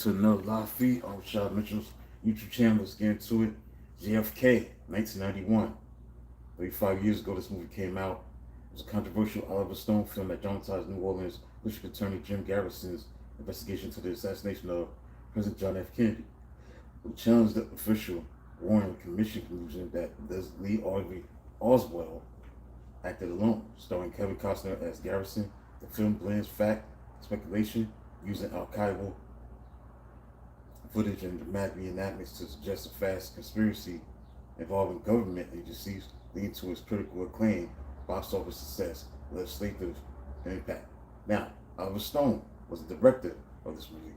to another live feed on Rashad Mitchell's YouTube channel. Let's get into it. JFK, 1991. 35 years ago, this movie came out. It was a controversial Oliver Stone film that dramatized New Orleans District Attorney Jim Garrison's investigation into the assassination of President John F. Kennedy. It challenged the official Warren Commission conclusion that Lee Harvey Oswald acted alone, starring Kevin Costner as Garrison. The film blends fact, speculation, using archival footage and dramatic reenactments to suggest a vast conspiracy involving government agencies, leading to its critical acclaim, box office success, legislative impact. Now, Oliver Stone was the director of this movie,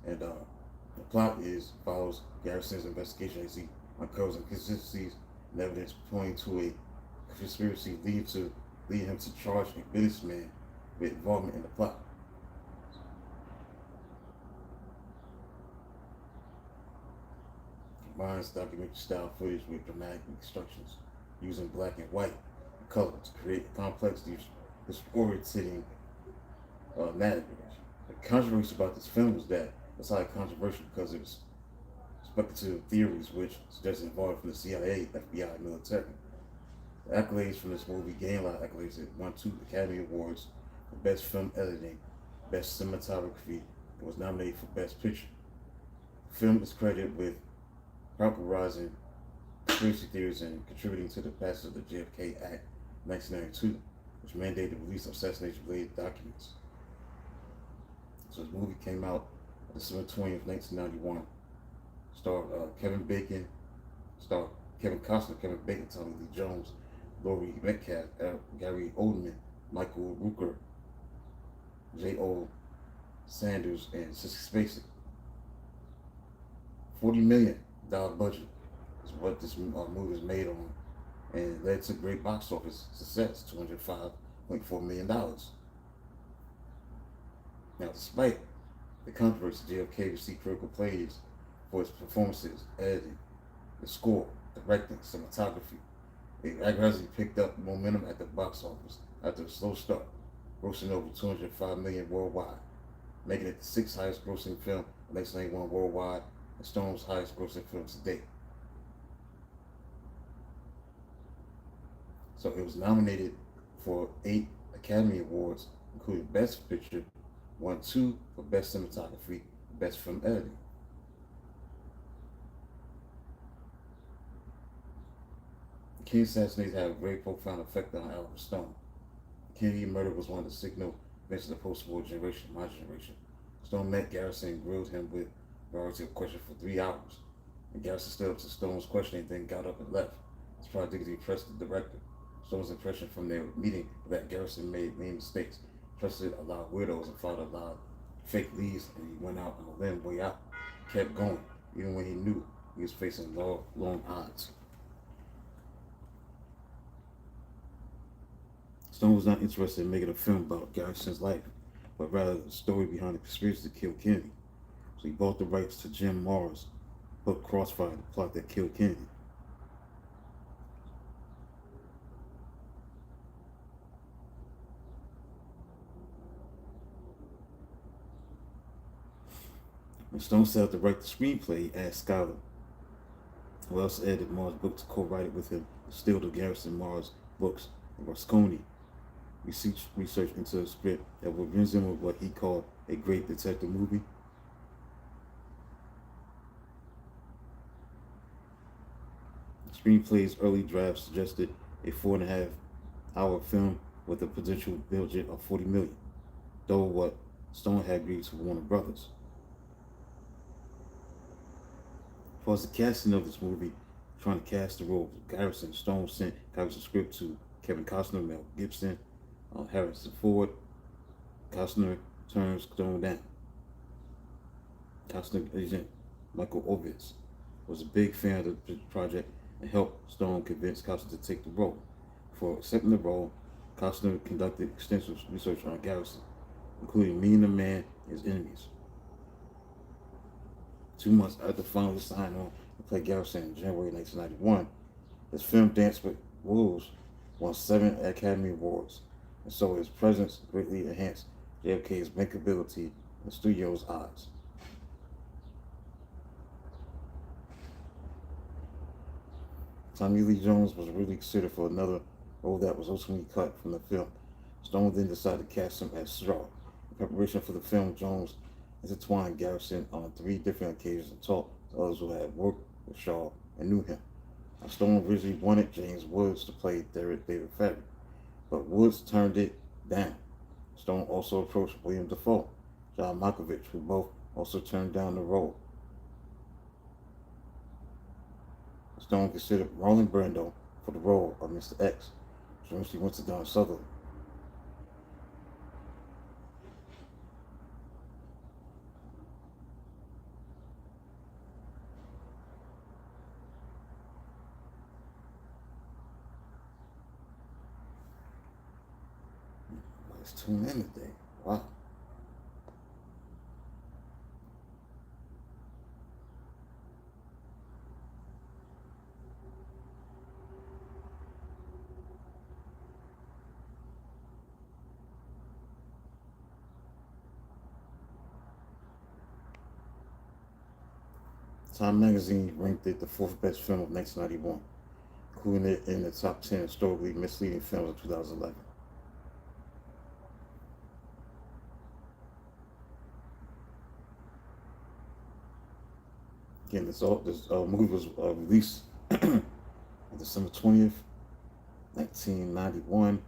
and the plot follows Garrison's investigation as he uncovers inconsistencies and evidence pointing to a conspiracy leading him to charge a businessman with involvement in the plot. Combines documentary style footage with dramatic reconstructions using black and white color to create a complex, disorienting narrative. The controversy about this film was that it's highly controversial because it was speculative theories which suggested involvement from the CIA, FBI, and military. The accolades from this movie gained a lot of accolades. It won 2 Academy Awards for Best Film Editing, Best Cinematography, and was nominated for Best Picture. The film is credited with popularizing conspiracy theories and contributing to the passage of the JFK Act 1992, which mandated the release of assassination-related documents. So this movie came out on December 20th, 1991. Starred Kevin Costner, Kevin Bacon, Tommy Lee Jones, Laurie Metcalf, Gary Oldman, Michael Rooker, J.O. Sanders, and Sissy Spacek. $40 million budget is what this movie is made on, and led to great box office success, $205.4 million. Now, despite the controversy, JFK received critical praise for its performances, editing, the score, directing, cinematography. It gradually picked up momentum at the box office after a slow start, grossing over $205 million worldwide, making it the 6th highest grossing film in 1991 worldwide and Stone's highest grossing film to date. So it was nominated for 8 Academy Awards, including Best Picture, won 2 for Best Cinematography, Best Film Editing. The Kennedy assassination had a very profound effect on Oliver Stone. The Kennedy murder was one of the signal events of the post-war generation, my generation. Stone met Garrison and grilled him with a variety of questions for 3 hours. And Garrison stood up to Stone's questioning, then got up and left. His prodigy impressed the director. Stone's impression from their meeting that Garrison made many mistakes, trusted a lot of weirdos, and followed a lot of fake leads, and he went out on a limb way out. Kept going, even when he knew he was facing long odds. Stone was not interested in making a film about Garrison's life, but rather the story behind the conspiracy to kill Kennedy. So he bought the rights to Jim Morrow's book Crossfire, the plot that killed Kennedy. When Stone set out to write the screenplay, he asked Scholar, who else edited Morrow's book, to co-write it with him, still the Garrison Morrow's books, and Rosconi research into a script that would resemble what he called a great detective movie. The screenplay's early draft suggested a 4.5-hour film with a potential budget of $40 million, though what Stone had agreed to Warner Brothers. As far as the casting of this movie, trying to cast the role of Garrison, Stone sent copies of the script to Kevin Costner, Mel Gibson, Harrison Ford. Costner turns Stone down. Costner agent Michael Ovitz was a big fan of the project and helped Stone convince Costner to take the role. Before accepting the role, Costner conducted extensive research on Garrison, including meeting the man and his enemies. 2 months after finally signing on to play Garrison in January 1991, his film Dance with Wolves won 7 Academy Awards, and so his presence greatly enhanced JFK's bankability in the studio's eyes. Tommy Lee Jones was originally considered for another role that was ultimately cut from the film. Stone then decided to cast him as Straw. In preparation for the film, Jones intertwined Garrison on 3 different occasions and talked to others who had worked with Shaw and knew him. Now, Stone originally wanted James Woods to play David Ferry, but Woods turned it down. Stone also approached William Dafoe, John Malkovich, who both also turned down the role. Stone considered Marlon Brando for the role of Mr. X, which eventually went to Don Sutherland. Let's tune in today. Wow. Time magazine ranked it the 4th best film of 1991, including it in the top 10 historically misleading films of 2011. Again, this movie was released on December 20th, 1991.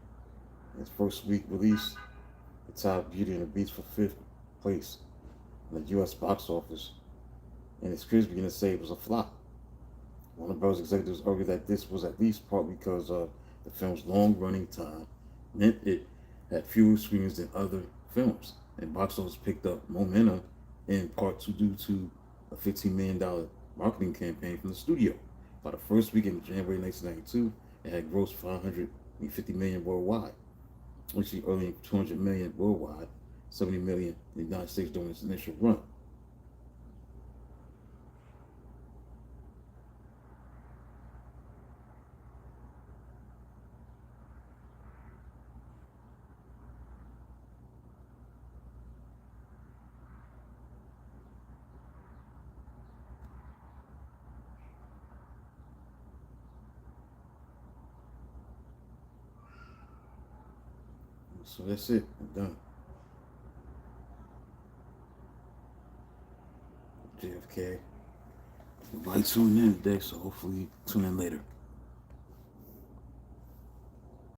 Its first week release, it tied Beauty and the Beast for 5th place in the U.S. box office, and its critics began to say it was a flop. Warner Bros. Executives argued that this was at least partly because of the film's long running time meant it had fewer screenings than other films, and box office picked up momentum in part due to a $15 million marketing campaign from the studio. By the first week in January 1992, it had grossed $550 million worldwide, actually earning $200 million worldwide, $70 million in the United States during its initial run. So that's it. I'm done. JFK. Everybody tune in today, so hopefully tune in later.